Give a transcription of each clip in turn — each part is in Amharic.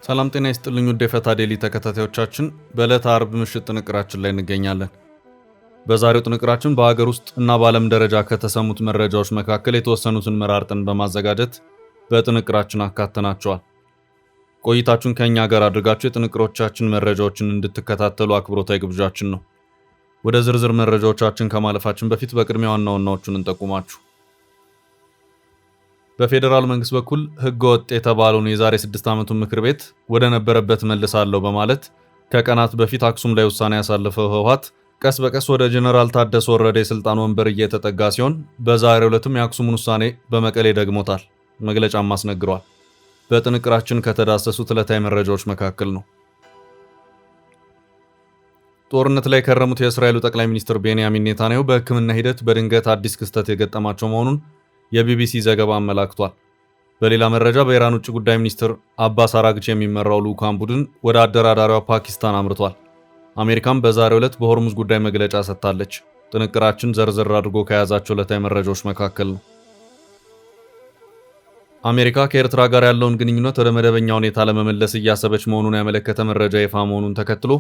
ሰላም ጤና ይስጥልኝ ውድ የፈታ ዴሊ ተከታታዮቻችን፣ በዕለተ አርብ ምሽት ጥንቅራችን ላይ እንገኛለን። በዛሬው ጥንቅራችን በሀገር ውስጥ እና በዓለም ደረጃ ከተሰሙት መረጃዎች መካከል የተወሰኑትን መራርጠን በማዘጋጀት በጥንቅራችን አካተናቸዋል። ቆይታችሁን ከኛ ጋር አድርጋችሁ የጥንቅሮቻችን መረጃዎችን እንድትከታተሉ አክብሮታዊ ግብዣችን ነው። ወደ ዝርዝር መረጃዎቻችን ከማለፋችን በፊት በቅድሚያ ዋና ዋናዎቹን እንጠቁማችሁ። በፌዴራል መንግስት በኩል ህገ ወጥ የተባለውን የዛሬ 6 ዓመቱን ምክር ቤት ወደ ነበረበት መልሳለሁ በማለት ከቀናት በፊት አክሱም ላይ ውሳኔ ያሳለፈው ህወሓት ቀስ በቀስ ወደ ጀነራል ታደሰ ወረደ የስልጣን ወንበር እየተጠጋ ሲሆን በዛሬው ዕለትም የአክሱምን ውሳኔ በመቀሌ ደግሞታል፣ መግለጫም አስነግሯል። በጥንቅራችን ከተዳሰሱት ዕለታዊ መረጃዎች መካከል ነው። ጦርነት ላይ ከረሙት የእስራኤሉ ጠቅላይ ሚኒስትር ቤንያሚን ኔታንያሁ በህክምና ሂደት በድንገት አዲስ ክስተት የገጠማቸው መሆኑን የቢቢሲ ዘገባ አመላክቷል። በሌላ መረጃ በኢራን ውጭ ጉዳይ ሚኒስትር አባስ አራግቺ የሚመራው ልዑካን ቡድን ወደ አደራዳሪዋ ፓኪስታን አምርቷል። አሜሪካም በዛሬው ዕለት በሆርሙዝ ጉዳይ መግለጫ ሰጥታለች። ጥንቅራችን ዘርዘር አድርጎ ከያዛቸው ዕለታዊ መረጃዎች መካከል ነው። አሜሪካ ከኤርትራ ጋር ያለውን ግንኙነት ወደ መደበኛ ሁኔታ ለመመለስ እያሰበች መሆኑን ያመለከተ መረጃ ይፋ መሆኑን ተከትሎ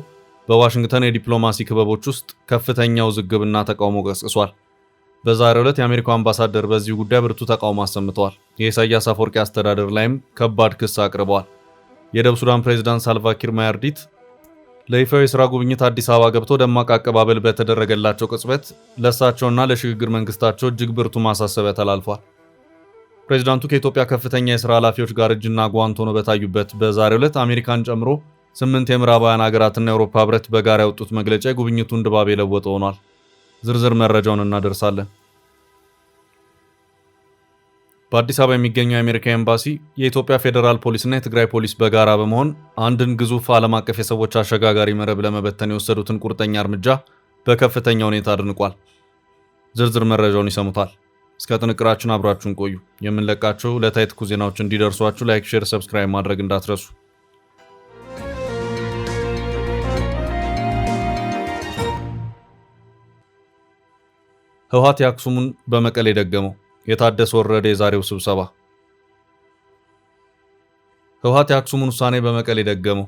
በዋሽንግተን የዲፕሎማሲ ክበቦች ውስጥ ከፍተኛ ውዝግብና ተቃውሞ ቀስቅሷል። በዛሬው ዕለት የአሜሪካው አምባሳደር በዚህ ጉዳይ ብርቱ ተቃውሞ አሰምተዋል። የኢሳያስ አፈወርቂ አስተዳደር ላይም ከባድ ክስ አቅርበዋል። የደቡብ ሱዳን ፕሬዝዳንት ሳልቫኪር ማያርዲት ለይፋዊ የሥራ ጉብኝት አዲስ አበባ ገብተው ደማቅ አቀባበል በተደረገላቸው ቅጽበት ለእሳቸውና ለሽግግር መንግስታቸው እጅግ ብርቱ ማሳሰቢያ ተላልፏል። ፕሬዝዳንቱ ከኢትዮጵያ ከፍተኛ የሥራ ኃላፊዎች ጋር እጅና ጓንት ሆነው በታዩበት በዛሬው ዕለት አሜሪካን ጨምሮ 8 የምዕራባውያን ሀገራትና የአውሮፓ ህብረት በጋራ ያወጡት መግለጫ የጉብኝቱን ድባብ የለወጠ ሆኗል። ዝርዝር መረጃውን እናደርሳለን። በአዲስ አበባ የሚገኘው የአሜሪካ ኤምባሲ የኢትዮጵያ ፌዴራል ፖሊስና የትግራይ ፖሊስ በጋራ በመሆን አንድን ግዙፍ ዓለም አቀፍ የሰዎች አሸጋጋሪ መረብ ለመበተን የወሰዱትን ቁርጠኛ እርምጃ በከፍተኛ ሁኔታ አድንቋል። ዝርዝር መረጃውን ይሰሙታል። እስከ ጥንቅራችን አብራችሁን ቆዩ። የምንለቃቸው ዕለታዊ ትኩስ ዜናዎች እንዲደርሷችሁ ላይክ፣ ሼር፣ ሰብስክራይብ ማድረግ እንዳትረሱ። ህወሓት የአክሱሙን በመቀሌ ደገመው። የታደሰ ወረደ የዛሬው ስብሰባ። ህወሓት የአክሱሙን ውሳኔ በመቀሌ ደገመው።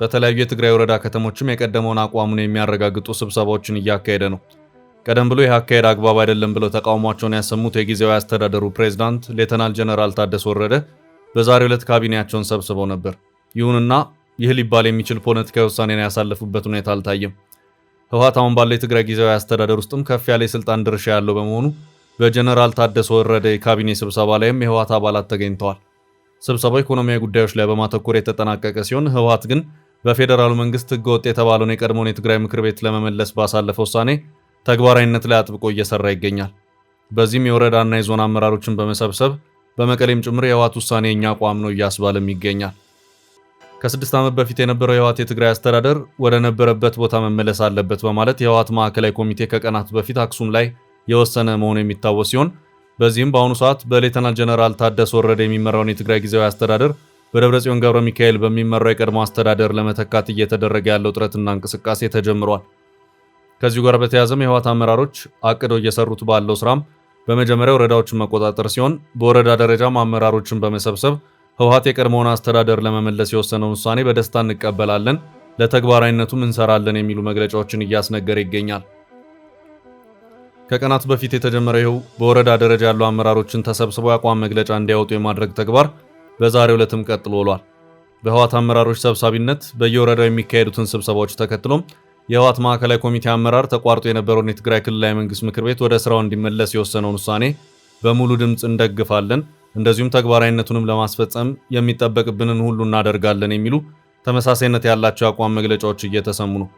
በተለያዩ የትግራይ ወረዳ ከተሞችም የቀደመውን አቋሙን የሚያረጋግጡ ስብሰባዎችን እያካሄደ ነው። ቀደም ብሎ ይህ አካሄድ አግባብ አይደለም ብለው ተቃውሟቸውን ያሰሙት የጊዜያዊ አስተዳደሩ ፕሬዝዳንት ሌተናል ጀነራል ታደሰ ወረደ በዛሬው ዕለት ካቢኔያቸውን ሰብስበው ነበር። ይሁንና ይህ ሊባል የሚችል ፖለቲካዊ ውሳኔን ያሳለፉበት ሁኔታ አልታየም። ህወሓት አሁን ባለው የትግራይ ጊዜያዊ አስተዳደር ውስጥም ከፍ ያለ የስልጣን ድርሻ ያለው በመሆኑ በጀነራል ታደሰ ወረደ የካቢኔ ስብሰባ ላይም የህወሓት አባላት ተገኝተዋል። ስብሰባው ኢኮኖሚያዊ ጉዳዮች ላይ በማተኮር የተጠናቀቀ ሲሆን ህወሓት ግን በፌዴራሉ መንግስት ህገወጥ የተባለውን የቀድሞውን የትግራይ ምክር ቤት ለመመለስ ባሳለፈው ውሳኔ ተግባራዊነት ላይ አጥብቆ እየሰራ ይገኛል። በዚህም የወረዳና የዞን አመራሮችን በመሰብሰብ በመቀሌም ጭምር የህወሓት ውሳኔ የኛ አቋም ነው እያስባለም ይገኛል። ከ6 ዓመት በፊት የነበረው የህወሓት የትግራይ አስተዳደር ወደ ነበረበት ቦታ መመለስ አለበት በማለት የህወሓት ማዕከላዊ ኮሚቴ ከቀናት በፊት አክሱም ላይ የወሰነ መሆኑ የሚታወስ ሲሆን በዚህም በአሁኑ ሰዓት በሌተናል ጀነራል ታደሰ ወረደ የሚመራውን የትግራይ ጊዜያዊ አስተዳደር በደብረጽዮን ገብረ ሚካኤል በሚመራው የቀድሞ አስተዳደር ለመተካት እየተደረገ ያለው ጥረትና እንቅስቃሴ ተጀምሯል። ከዚሁ ጋር በተያያዘም የህወሓት አመራሮች አቅደው እየሰሩት ባለው ስራም በመጀመሪያ ወረዳዎችን መቆጣጠር ሲሆን በወረዳ ደረጃም አመራሮችን በመሰብሰብ ህወሓት የቀድሞውን አስተዳደር ለመመለስ የወሰነውን ውሳኔ በደስታ እንቀበላለን፣ ለተግባራዊነቱም እንሰራለን የሚሉ መግለጫዎችን እያስነገረ ይገኛል። ከቀናት በፊት የተጀመረው ይኸው በወረዳ ደረጃ ያሉ አመራሮችን ተሰብስበው የአቋም መግለጫ እንዲያወጡ የማድረግ ተግባር በዛሬው ዕለትም ቀጥሎ ውሏል። በህወሓት አመራሮች ሰብሳቢነት በየወረዳው የሚካሄዱትን ስብሰባዎች ተከትሎም የህወሓት ማዕከላዊ ኮሚቴ አመራር ተቋርጦ የነበረውን የትግራይ ክልላዊ መንግስት ምክር ቤት ወደ ስራው እንዲመለስ የወሰነውን ውሳኔ በሙሉ ድምፅ እንደግፋለን፣ እንደዚሁም ተግባራዊነቱንም ለማስፈጸም የሚጠበቅብንን ሁሉ እናደርጋለን የሚሉ ተመሳሳይነት ያላቸው የአቋም መግለጫዎች እየተሰሙ ነው።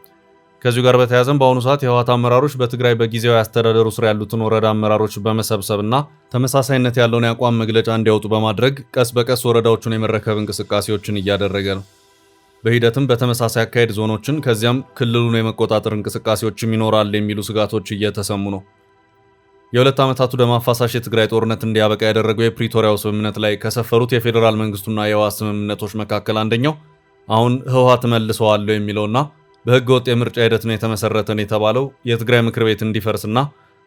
ከዚሁ ጋር በተያያዘም በአሁኑ ሰዓት የህወሓት አመራሮች በትግራይ በጊዜያዊ አስተዳደሩ ስር ያሉትን ወረዳ አመራሮች በመሰብሰብና ተመሳሳይነት ያለውን የአቋም መግለጫ እንዲያወጡ በማድረግ ቀስ በቀስ ወረዳዎቹን የመረከብ እንቅስቃሴዎችን እያደረገ ነው። በሂደትም በተመሳሳይ አካሄድ ዞኖችን ከዚያም ክልሉን የመቆጣጠር እንቅስቃሴዎችም ይኖራል የሚሉ ስጋቶች እየተሰሙ ነው። የ2 ዓመታቱ ደም አፋሳሽ የትግራይ ጦርነት እንዲያበቃ ያደረገው የፕሪቶሪያው ስምምነት ላይ ከሰፈሩት የፌዴራል መንግስቱና የህወሓት ስምምነቶች መካከል አንደኛው አሁን ህወሓት መልሰዋለሁ የሚለውና በህገ ወጥ የምርጫ ሂደት ነው የተመሰረተን የተባለው የትግራይ ምክር ቤት እንዲፈርስና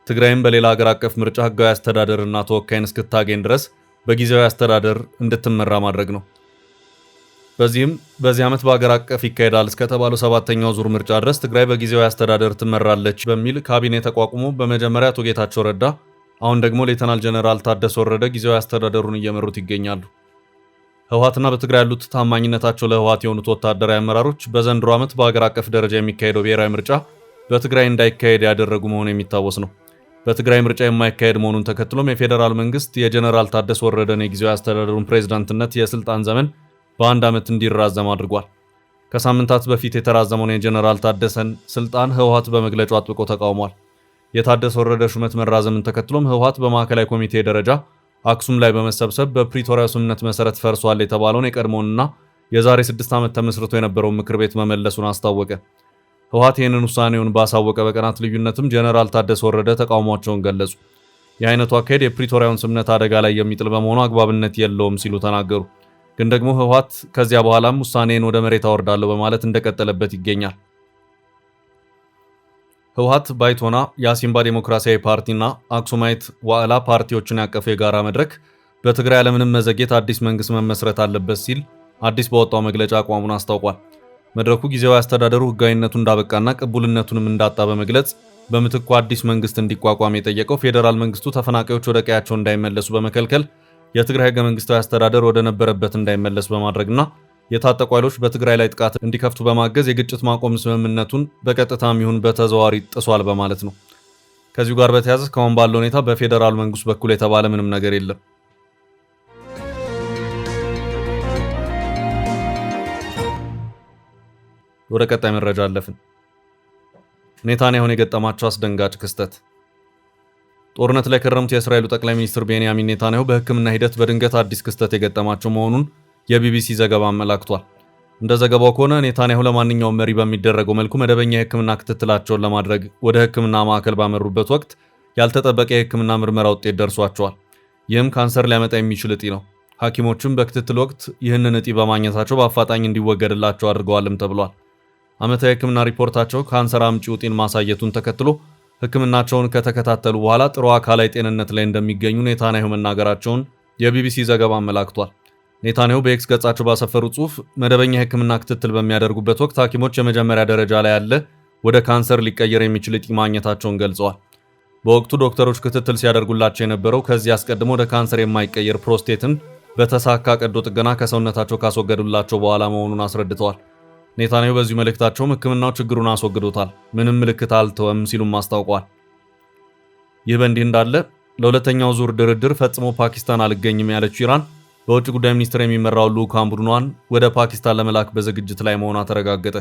ትግራይም በሌላ ሀገር አቀፍ ምርጫ ህጋዊ አስተዳደርና ተወካይን እስክታገኝ ድረስ በጊዜያዊ አስተዳደር እንድትመራ ማድረግ ነው። በዚህም በዚህ ዓመት በሀገር አቀፍ ይካሄዳል እስከተባለው 7ኛው ዙር ምርጫ ድረስ ትግራይ በጊዜያዊ አስተዳደር ትመራለች በሚል ካቢኔ ተቋቁሞ በመጀመሪያ አቶ ጌታቸው ረዳ፣ አሁን ደግሞ ሌተናል ጀነራል ታደሰ ወረደ ጊዜያዊ አስተዳደሩን እየመሩት ይገኛሉ። ህወሓትና በትግራይ ያሉት ታማኝነታቸው ለህወሓት የሆኑት ወታደራዊ አመራሮች በዘንድሮ ዓመት በሀገር አቀፍ ደረጃ የሚካሄደው ብሔራዊ ምርጫ በትግራይ እንዳይካሄድ ያደረጉ መሆኑ የሚታወስ ነው። በትግራይ ምርጫ የማይካሄድ መሆኑን ተከትሎም የፌዴራል መንግስት የጀነራል ታደሰ ወረደን የጊዜያዊ አስተዳደሩን ፕሬዝዳንትነት የስልጣን ዘመን በአንድ ዓመት እንዲራዘም አድርጓል። ከሳምንታት በፊት የተራዘመውን የጀነራል ታደሰን ስልጣን ህወሓት በመግለጫው አጥብቆ ተቃውሟል። የታደሰ ወረደ ሹመት መራዘምን ተከትሎም ህወሓት በማዕከላዊ ኮሚቴ ደረጃ አክሱም ላይ በመሰብሰብ በፕሪቶሪያ ስምምነት መሰረት ፈርሷል የተባለውን የቀድሞውንና የዛሬ 6 ዓመት ተመስርቶ የነበረውን ምክር ቤት መመለሱን አስታወቀ። ህወሓት ይህንን ውሳኔውን ባሳወቀ በቀናት ልዩነትም ጀነራል ታደሰ ወረደ ተቃውሟቸውን ገለጹ። የአይነቱ አካሄድ የፕሪቶሪያውን ስምምነት አደጋ ላይ የሚጥል በመሆኑ አግባብነት የለውም ሲሉ ተናገሩ። ግን ደግሞ ህወሓት ከዚያ በኋላም ውሳኔን ወደ መሬት አወርዳለሁ በማለት እንደቀጠለበት ይገኛል። ህወሓት ባይቶና፣ የአሲምባ ዴሞክራሲያዊ ፓርቲና አክሱማይት ዋዕላ ፓርቲዎችን ያቀፈ የጋራ መድረክ በትግራይ ያለምንም መዘግየት አዲስ መንግስት መመስረት አለበት ሲል አዲስ በወጣው መግለጫ አቋሙን አስታውቋል። መድረኩ ጊዜያዊ አስተዳደሩ ህጋዊነቱ እንዳበቃና ቅቡልነቱንም እንዳጣ በመግለጽ በምትኩ አዲስ መንግስት እንዲቋቋም የጠየቀው ፌዴራል መንግስቱ ተፈናቃዮች ወደ ቀያቸው እንዳይመለሱ በመከልከል የትግራይ ህገ መንግስታዊ አስተዳደር ወደ ነበረበት እንዳይመለስ በማድረግና የታጠቁ ኃይሎች በትግራይ ላይ ጥቃት እንዲከፍቱ በማገዝ የግጭት ማቆም ስምምነቱን በቀጥታም ይሁን በተዘዋዋሪ ጥሷል በማለት ነው። ከዚሁ ጋር በተያያዘ እስካሁን ባለው ሁኔታ በፌዴራል መንግስት በኩል የተባለ ምንም ነገር የለም። ወደ ቀጣይ መረጃ አለፍን። ኔታንያሁን የገጠማቸው አስደንጋጭ ክስተት። ጦርነት ላይ ከረሙት የእስራኤሉ ጠቅላይ ሚኒስትር ቤንያሚን ኔታንያሁ በህክምና ሂደት በድንገት አዲስ ክስተት የገጠማቸው መሆኑን የቢቢሲ ዘገባ አመላክቷል። እንደ ዘገባው ከሆነ ኔታንያሁ ለማንኛውም መሪ በሚደረገው መልኩ መደበኛ የህክምና ክትትላቸውን ለማድረግ ወደ ህክምና ማዕከል ባመሩበት ወቅት ያልተጠበቀ የህክምና ምርመራ ውጤት ደርሷቸዋል። ይህም ካንሰር ሊያመጣ የሚችል እጢ ነው። ሐኪሞችም በክትትል ወቅት ይህንን እጢ በማግኘታቸው በአፋጣኝ እንዲወገድላቸው አድርገዋልም ተብሏል። ዓመታዊ የህክምና ሪፖርታቸው ካንሰር አምጪ እጢን ማሳየቱን ተከትሎ ህክምናቸውን ከተከታተሉ በኋላ ጥሩ አካላዊ ጤንነት ላይ እንደሚገኙ ኔታንያሁ መናገራቸውን የቢቢሲ ዘገባ አመላክቷል። ኔታንያሁ በኤክስ ገጻቸው ባሰፈሩ ጽሑፍ መደበኛ የህክምና ክትትል በሚያደርጉበት ወቅት ሐኪሞች የመጀመሪያ ደረጃ ላይ ያለ ወደ ካንሰር ሊቀየር የሚችል እጢ ማግኘታቸውን ገልጸዋል። በወቅቱ ዶክተሮች ክትትል ሲያደርጉላቸው የነበረው ከዚህ አስቀድሞ ወደ ካንሰር የማይቀየር ፕሮስቴትን በተሳካ ቀዶ ጥገና ከሰውነታቸው ካስወገዱላቸው በኋላ መሆኑን አስረድተዋል። ኔታንያሁ በዚሁ መልእክታቸውም ህክምናው ችግሩን አስወግዶታል፣ ምንም ምልክት አልተወም ሲሉም አስታውቀዋል። ይህ በእንዲህ እንዳለ ለሁለተኛው ዙር ድርድር ፈጽሞ ፓኪስታን አልገኝም ያለችው ኢራን በውጭ ጉዳይ ሚኒስትር የሚመራው ልዑካን ቡድኗን ወደ ፓኪስታን ለመላክ በዝግጅት ላይ መሆኗ ተረጋገጠ።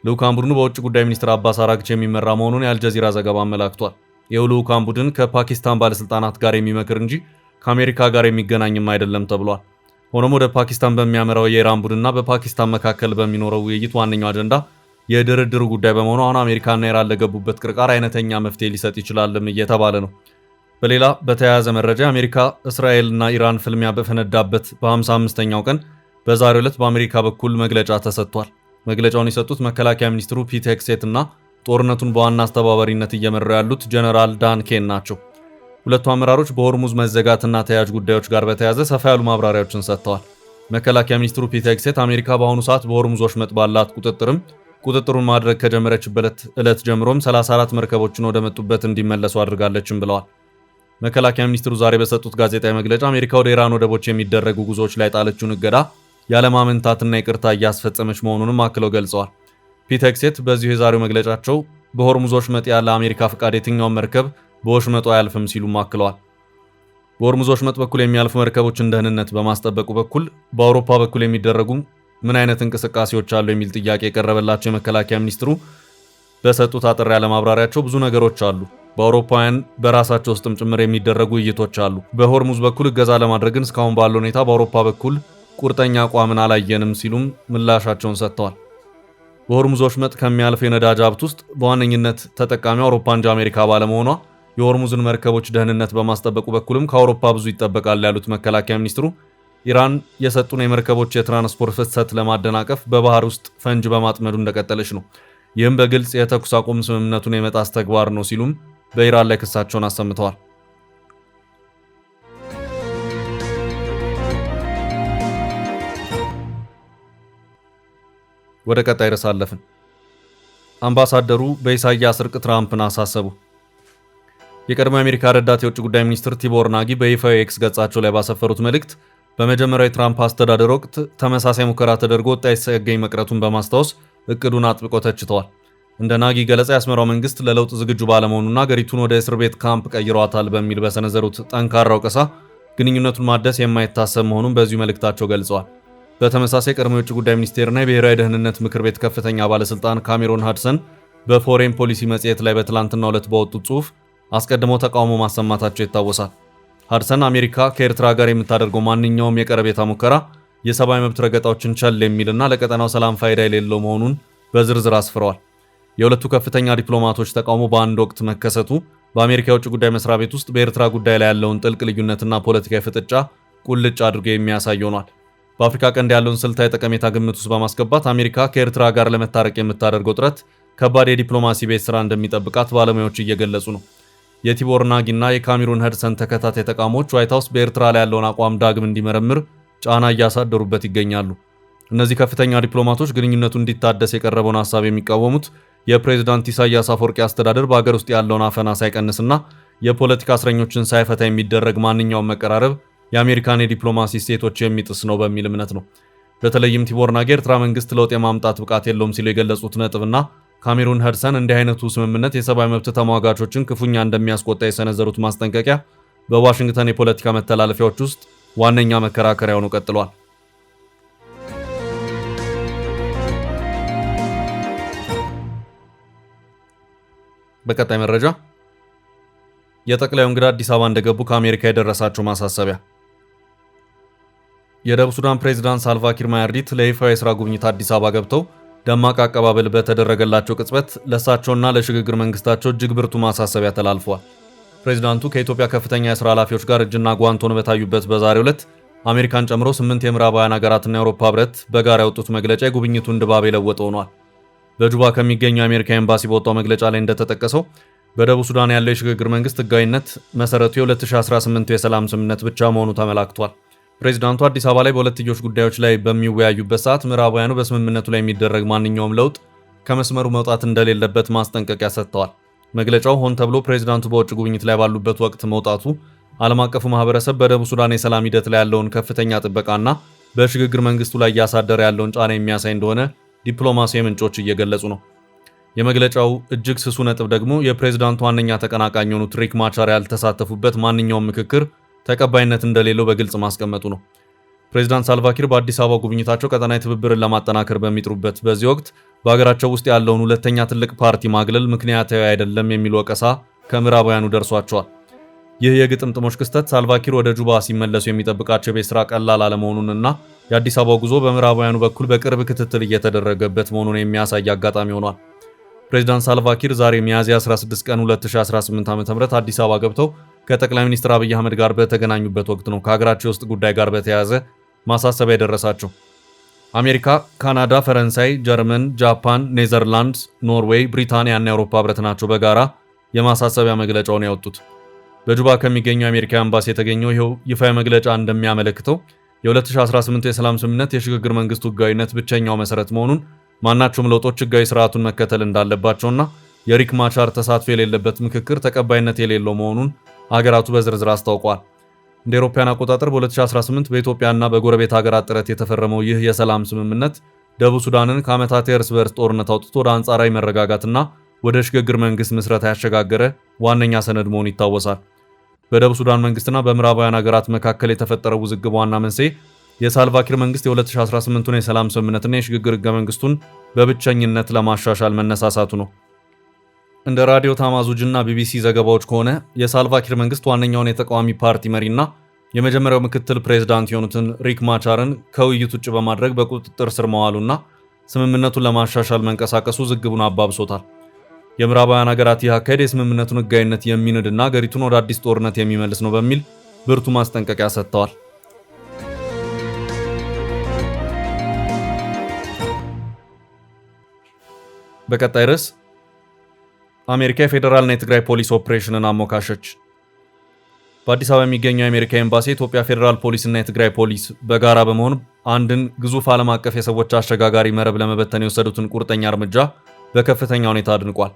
ልዑካን ቡድኑ በውጭ ጉዳይ ሚኒስትር አባስ አራግቺ የሚመራ መሆኑን የአልጀዚራ ዘገባ አመላክቷል። ይኸው ልዑካን ቡድን ከፓኪስታን ባለስልጣናት ጋር የሚመክር እንጂ ከአሜሪካ ጋር የሚገናኝም አይደለም ተብሏል። ሆኖም ወደ ፓኪስታን በሚያመራው የኢራን ቡድንና በፓኪስታን መካከል በሚኖረው ውይይት ዋነኛው አጀንዳ የድርድሩ ጉዳይ በመሆኑ አሁን አሜሪካና ኢራን ለገቡበት ቅርቃር አይነተኛ መፍትሄ ሊሰጥ ይችላልም እየተባለ ነው። በሌላ በተያያዘ መረጃ አሜሪካ፣ እስራኤልና ኢራን ፍልሚያ በፈነዳበት በ55ኛው ቀን በዛሬው ዕለት በአሜሪካ በኩል መግለጫ ተሰጥቷል። መግለጫውን የሰጡት መከላከያ ሚኒስትሩ ፒት ሄግሴት እና ጦርነቱን በዋና አስተባባሪነት እየመሩ ያሉት ጀነራል ዳን ኬን ናቸው። ሁለቱ አመራሮች በሆርሙዝ መዘጋትና ተያያዥ ጉዳዮች ጋር በተያያዘ ሰፋ ያሉ ማብራሪያዎችን ሰጥተዋል። መከላከያ ሚኒስትሩ ፒት ሄግሴት አሜሪካ በአሁኑ ሰዓት በሆርሙዝ ወሽመጥ ባላት ቁጥጥሩን ማድረግ ከጀመረችበት ዕለት ጀምሮም 34 መርከቦችን ወደ መጡበት እንዲመለሱ አድርጋለችም ብለዋል። መከላከያ ሚኒስትሩ ዛሬ በሰጡት ጋዜጣዊ መግለጫ አሜሪካ ወደ ኢራን ወደቦች የሚደረጉ ጉዞዎች ላይ ጣለችውን እገዳ ያለማመንታትና ይቅርታ እያስፈጸመች መሆኑንም አክለው ገልጸዋል። ፒት ሄግሴት በዚሁ የዛሬው መግለጫቸው በሆርሙዝ ወሽመጥ ያለ አሜሪካ ፍቃድ የትኛውን መርከብ በወሽመጡ አያልፍም ሲሉም አክለዋል። በሆርሙዝ ወሽመጥ በኩል የሚያልፉ መርከቦችን ደህንነት በማስጠበቁ በኩል በአውሮፓ በኩል የሚደረጉ ምን አይነት እንቅስቃሴዎች አሉ የሚል ጥያቄ የቀረበላቸው የመከላከያ ሚኒስትሩ በሰጡት አጠር ያለ ማብራሪያቸው ብዙ ነገሮች አሉ፣ በአውሮፓውያን በራሳቸው ውስጥም ጭምር የሚደረጉ ውይይቶች አሉ። በሆርሙዝ በኩል እገዛ ለማድረግን እስካሁን ባለው ሁኔታ በአውሮፓ በኩል ቁርጠኛ አቋምን አላየንም ሲሉም ምላሻቸውን ሰጥተዋል። በሆርሙዝ ወሽመጥ ከሚያልፍ የነዳጅ ሀብት ውስጥ በዋነኝነት ተጠቃሚ አውሮፓ እንጂ አሜሪካ ባለመሆኗ የሆርሙዝን መርከቦች ደህንነት በማስጠበቁ በኩልም ከአውሮፓ ብዙ ይጠበቃል ያሉት መከላከያ ሚኒስትሩ ኢራን የሰጡን የመርከቦች የትራንስፖርት ፍሰት ለማደናቀፍ በባህር ውስጥ ፈንጅ በማጥመዱ እንደቀጠለች ነው። ይህም በግልጽ የተኩስ አቁም ስምምነቱን የመጣስ ተግባር ነው ሲሉም በኢራን ላይ ክሳቸውን አሰምተዋል። ወደ ቀጣይ ርዕስ አለፍን። አምባሳደሩ በኢሳያስ እርቅ ትራምፕን አሳሰቡ። የቀድሞ የአሜሪካ ረዳት የውጭ ጉዳይ ሚኒስትር ቲቦር ናጊ በይፋዊ ኤክስ ገጻቸው ላይ ባሰፈሩት መልእክት በመጀመሪያው የትራምፕ አስተዳደር ወቅት ተመሳሳይ ሙከራ ተደርጎ ውጤት ሳይገኝ መቅረቱን በማስታወስ እቅዱን አጥብቆ ተችተዋል። እንደ ናጊ ገለጻ የአስመራው መንግስት ለለውጥ ዝግጁ ባለመሆኑና አገሪቱን ወደ እስር ቤት ካምፕ ቀይሯታል በሚል በሰነዘሩት ጠንካራ ወቀሳ ግንኙነቱን ማደስ የማይታሰብ መሆኑን በዚሁ መልእክታቸው ገልጸዋል። በተመሳሳይ ቀድሞ የውጭ ጉዳይ ሚኒስቴርና የብሔራዊ ደህንነት ምክር ቤት ከፍተኛ ባለስልጣን ካሜሮን ሃድሰን በፎሬን ፖሊሲ መጽሔት ላይ በትላንትናው ዕለት ባወጡት ጽሑፍ አስቀድመው ተቃውሞ ማሰማታቸው ይታወሳል። ሃድሰን አሜሪካ ከኤርትራ ጋር የምታደርገው ማንኛውም የቀረቤታ ሙከራ የሰብአዊ መብት ረገጣዎችን ቸል የሚልና ለቀጠናው ሰላም ፋይዳ የሌለው መሆኑን በዝርዝር አስፍረዋል። የሁለቱ ከፍተኛ ዲፕሎማቶች ተቃውሞ በአንድ ወቅት መከሰቱ በአሜሪካ የውጭ ጉዳይ መስሪያ ቤት ውስጥ በኤርትራ ጉዳይ ላይ ያለውን ጥልቅ ልዩነትና ፖለቲካዊ ፍጥጫ ቁልጭ አድርጎ የሚያሳይ ሆኗል። በአፍሪካ ቀንድ ያለውን ስልታዊ ጠቀሜታ ግምት ውስጥ በማስገባት አሜሪካ ከኤርትራ ጋር ለመታረቅ የምታደርገው ጥረት ከባድ የዲፕሎማሲ ቤት ስራ እንደሚጠብቃት ባለሙያዎች እየገለጹ ነው። የቲቦር ናጊና የካሜሩን ሃድሰን ተከታታይ ተቃውሞዎች ዋይት ሃውስ በኤርትራ ላይ ያለውን አቋም ዳግም እንዲመረምር ጫና እያሳደሩበት ይገኛሉ። እነዚህ ከፍተኛ ዲፕሎማቶች ግንኙነቱ እንዲታደስ የቀረበውን ሀሳብ የሚቃወሙት የፕሬዝዳንት ኢሳያስ አፈወርቂ አስተዳደር በአገር ውስጥ ያለውን አፈና ሳይቀንስና የፖለቲካ እስረኞችን ሳይፈታ የሚደረግ ማንኛውም መቀራረብ የአሜሪካን የዲፕሎማሲ እሴቶች የሚጥስ ነው በሚል እምነት ነው። በተለይም ቲቦር ናጊ ኤርትራ መንግስት ለውጥ የማምጣት ብቃት የለውም ሲሉ የገለጹት ነጥብና ካሜሩን ሃድሰን እንዲህ አይነቱ ስምምነት የሰብአዊ መብት ተሟጋቾችን ክፉኛ እንደሚያስቆጣ የሰነዘሩት ማስጠንቀቂያ በዋሽንግተን የፖለቲካ መተላለፊያዎች ውስጥ ዋነኛ መከራከሪያ ሆነው ቀጥሏል። በቀጣይ መረጃ የጠቅላዩ እንግዳ አዲስ አበባ እንደገቡ ከአሜሪካ የደረሳቸው ማሳሰቢያ። የደቡብ ሱዳን ፕሬዝዳንት ሳልቫኪር ማያርዲት ለይፋዊ የሥራ ጉብኝት አዲስ አበባ ገብተው ደማቅ አቀባበል በተደረገላቸው ቅጽበት ለእሳቸውና ለሽግግር መንግስታቸው እጅግ ብርቱ ማሳሰቢያ ተላልፈዋል። ፕሬዝዳንቱ ከኢትዮጵያ ከፍተኛ የሥራ ኃላፊዎች ጋር እጅና ጓንት ሆነው በታዩበት በዛሬው ዕለት አሜሪካን ጨምሮ 8 የምዕራባውያን ሀገራትና የአውሮፓ ህብረት በጋራ ያወጡት መግለጫ የጉብኝቱን ድባብ የለወጠ ሆኗል። በጁባ ከሚገኘው የአሜሪካ ኤምባሲ በወጣው መግለጫ ላይ እንደተጠቀሰው በደቡብ ሱዳን ያለው የሽግግር መንግስት ህጋዊነት መሰረቱ የ2018 የሰላም ስምምነት ብቻ መሆኑ ተመላክቷል። ፕሬዝዳንቱ አዲስ አበባ ላይ በሁለትዮሽ ጉዳዮች ላይ በሚወያዩበት ሰዓት ምዕራባውያኑ በስምምነቱ ላይ የሚደረግ ማንኛውም ለውጥ ከመስመሩ መውጣት እንደሌለበት ማስጠንቀቂያ ሰጥተዋል። መግለጫው ሆን ተብሎ ፕሬዝዳንቱ በውጭ ጉብኝት ላይ ባሉበት ወቅት መውጣቱ ዓለም አቀፉ ማህበረሰብ በደቡብ ሱዳን የሰላም ሂደት ላይ ያለውን ከፍተኛ ጥበቃና በሽግግር መንግስቱ ላይ እያሳደረ ያለውን ጫና የሚያሳይ እንደሆነ ዲፕሎማሲያዊ ምንጮች እየገለጹ ነው። የመግለጫው እጅግ ስሱ ነጥብ ደግሞ የፕሬዝዳንቱ ዋነኛ ተቀናቃኝ የሆኑት ሪክ ማቻር ያልተሳተፉበት ማንኛውም ምክክር ተቀባይነት እንደሌለው በግልጽ ማስቀመጡ ነው። ፕሬዝዳንት ሳልቫኪር በአዲስ አበባ ጉብኝታቸው ቀጠናዊ ትብብርን ለማጠናከር በሚጥሩበት በዚህ ወቅት በሀገራቸው ውስጥ ያለውን ሁለተኛ ትልቅ ፓርቲ ማግለል ምክንያታዊ አይደለም የሚል ወቀሳ ከምዕራባውያኑ ደርሷቸዋል። ይህ የግጥምጥሞች ክስተት ሳልቫኪር ወደ ጁባ ሲመለሱ የሚጠብቃቸው የቤት ስራ ቀላል አለመሆኑንና የአዲስ አበባ ጉዞ በምዕራባውያኑ በኩል በቅርብ ክትትል እየተደረገበት መሆኑን የሚያሳይ አጋጣሚ ሆኗል። ፕሬዝዳንት ሳልቫኪር ዛሬ ሚያዝያ 16 ቀን 2018 ዓ.ም አዲስ አበባ ገብተው ከጠቅላይ ሚኒስትር አብይ አህመድ ጋር በተገናኙበት ወቅት ነው ከሀገራቸው ውስጥ ጉዳይ ጋር በተያያዘ ማሳሰቢያ የደረሳቸው። አሜሪካ፣ ካናዳ፣ ፈረንሳይ፣ ጀርመን፣ ጃፓን፣ ኔዘርላንድስ፣ ኖርዌይ፣ ብሪታንያ እና የአውሮፓ ህብረት ናቸው በጋራ የማሳሰቢያ መግለጫውን ያወጡት። በጁባ ከሚገኘው የአሜሪካ ኤምባሲ የተገኘው ይኸው ይፋዊ መግለጫ እንደሚያመለክተው የ2018 የሰላም ስምምነት የሽግግር መንግስቱ ህጋዊነት ብቸኛው መሰረት መሆኑን ማናቸውም ለውጦች ህጋዊ ስርዓቱን መከተል እንዳለባቸውና የሪክ ማቻር ተሳትፎ የሌለበት ምክክር ተቀባይነት የሌለው መሆኑን ሀገራቱ በዝርዝር አስታውቀዋል። እንደ አውሮፓውያን አቆጣጠር በ2018 በኢትዮጵያና በጎረቤት ሀገራት ጥረት የተፈረመው ይህ የሰላም ስምምነት ደቡብ ሱዳንን ከዓመታት የእርስ በርስ ጦርነት አውጥቶ ወደ አንጻራዊ መረጋጋትና ወደ ሽግግር መንግስት ምስረታ ያሸጋገረ ዋነኛ ሰነድ መሆኑ ይታወሳል። በደቡብ ሱዳን መንግስትና በምዕራባውያን ሀገራት መካከል የተፈጠረው ውዝግብ ዋና መንስኤ የሳልቫኪር መንግስት የ2018ቱን የሰላም ስምምነትና የሽግግር ህገ መንግስቱን በብቸኝነት ለማሻሻል መነሳሳቱ ነው። እንደ ራዲዮ ታማዙጅና ቢቢሲ ዘገባዎች ከሆነ የሳልቫኪር መንግስት ዋነኛውን የተቃዋሚ ፓርቲ መሪና የመጀመሪያው ምክትል ፕሬዝዳንት የሆኑትን ሪክ ማቻርን ከውይይት ውጭ በማድረግ በቁጥጥር ስር መዋሉና ስምምነቱን ለማሻሻል መንቀሳቀሱ ውዝግቡን አባብሶታል። የምዕራባውያን ሀገራት ይህ አካሄድ የስምምነቱን ህጋዊነት የሚንድና ሀገሪቱን ወደ አዲስ ጦርነት የሚመልስ ነው በሚል ብርቱ ማስጠንቀቂያ ሰጥተዋል። በቀጣይ ርዕስ አሜሪካ የፌዴራልና የትግራይ ፖሊስ ኦፕሬሽንን አሞካሸች። በአዲስ አበባ የሚገኘው የአሜሪካ ኤምባሲ የኢትዮጵያ ፌዴራል ፖሊስና የትግራይ ፖሊስ በጋራ በመሆን አንድን ግዙፍ ዓለም አቀፍ የሰዎች አሸጋጋሪ መረብ ለመበተን የወሰዱትን ቁርጠኛ እርምጃ በከፍተኛ ሁኔታ አድንቋል።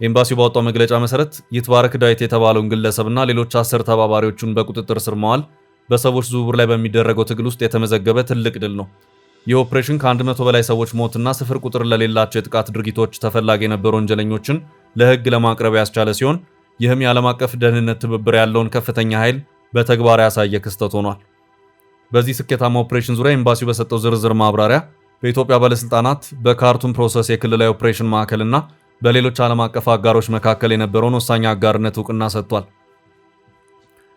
ኤምባሲው ባወጣው መግለጫ መሰረት ይትባረክ ዳዊት የተባለውን ግለሰብና ሌሎች 10 ተባባሪዎቹን በቁጥጥር ስር መዋል በሰዎች ዝውውር ላይ በሚደረገው ትግል ውስጥ የተመዘገበ ትልቅ ድል ነው። ይህ ኦፕሬሽን ከ100 በላይ ሰዎች ሞትና ስፍር ቁጥር ለሌላቸው የጥቃት ድርጊቶች ተፈላጊ የነበሩ ወንጀለኞችን ለሕግ ለማቅረብ ያስቻለ ሲሆን ይህም የዓለም አቀፍ ደህንነት ትብብር ያለውን ከፍተኛ ኃይል በተግባር ያሳየ ክስተት ሆኗል። በዚህ ስኬታማ ኦፕሬሽን ዙሪያ ኤምባሲው በሰጠው ዝርዝር ማብራሪያ በኢትዮጵያ ባለስልጣናት በካርቱም ፕሮሰስ የክልላዊ ኦፕሬሽን ማዕከልና በሌሎች ዓለም አቀፍ አጋሮች መካከል የነበረውን ወሳኝ አጋርነት እውቅና ሰጥቷል።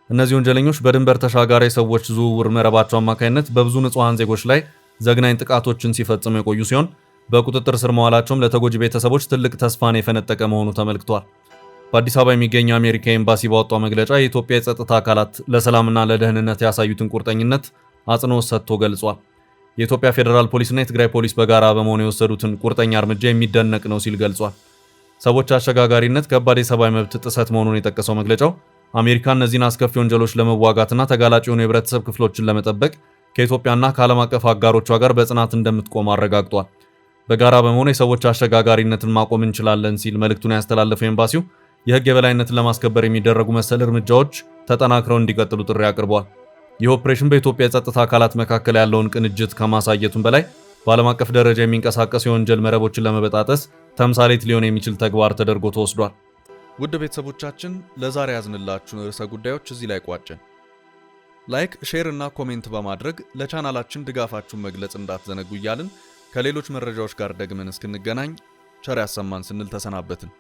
እነዚህ ወንጀለኞች በድንበር ተሻጋሪ ሰዎች ዝውውር መረባቸው አማካኝነት በብዙ ንጹሃን ዜጎች ላይ ዘግናኝ ጥቃቶችን ሲፈጽሙ የቆዩ ሲሆን በቁጥጥር ስር መዋላቸውም ለተጎጂ ቤተሰቦች ትልቅ ተስፋን የፈነጠቀ መሆኑ ተመልክቷል። በአዲስ አበባ የሚገኘው የአሜሪካ ኤምባሲ ባወጣው መግለጫ የኢትዮጵያ የጸጥታ አካላት ለሰላምና ለደህንነት ያሳዩትን ቁርጠኝነት አጽንኦት ሰጥቶ ገልጿል። የኢትዮጵያ ፌዴራል ፖሊስና የትግራይ ፖሊስ በጋራ በመሆን የወሰዱትን ቁርጠኛ እርምጃ የሚደነቅ ነው ሲል ገልጿል። ሰዎች አሸጋጋሪነት ከባድ የሰብአዊ መብት ጥሰት መሆኑን የጠቀሰው መግለጫው አሜሪካ እነዚህን አስከፊ ወንጀሎች ለመዋጋትና ተጋላጭ የሆኑ የህብረተሰብ ክፍሎችን ለመጠበቅ ከኢትዮጵያና ከዓለም አቀፍ አጋሮቿ ጋር በጽናት እንደምትቆም አረጋግጧል። በጋራ በመሆን የሰዎች አሸጋጋሪነትን ማቆም እንችላለን ሲል መልእክቱን ያስተላለፈው ኤምባሲው የህግ የበላይነትን ለማስከበር የሚደረጉ መሰል እርምጃዎች ተጠናክረው እንዲቀጥሉ ጥሪ አቅርበዋል። ይህ ኦፕሬሽን በኢትዮጵያ የጸጥታ አካላት መካከል ያለውን ቅንጅት ከማሳየቱም በላይ በዓለም አቀፍ ደረጃ የሚንቀሳቀሱ የወንጀል መረቦችን ለመበጣጠስ ተምሳሌት ሊሆን የሚችል ተግባር ተደርጎ ተወስዷል። ውድ ቤተሰቦቻችን ለዛሬ ያዝንላችሁን ርዕሰ ጉዳዮች እዚህ ላይ ቋጨን። ላይክ፣ ሼር እና ኮሜንት በማድረግ ለቻናላችን ድጋፋችሁን መግለጽ እንዳትዘነጉ እያልን ከሌሎች መረጃዎች ጋር ደግመን እስክንገናኝ ቸር ያሰማን ስንል ተሰናበትን።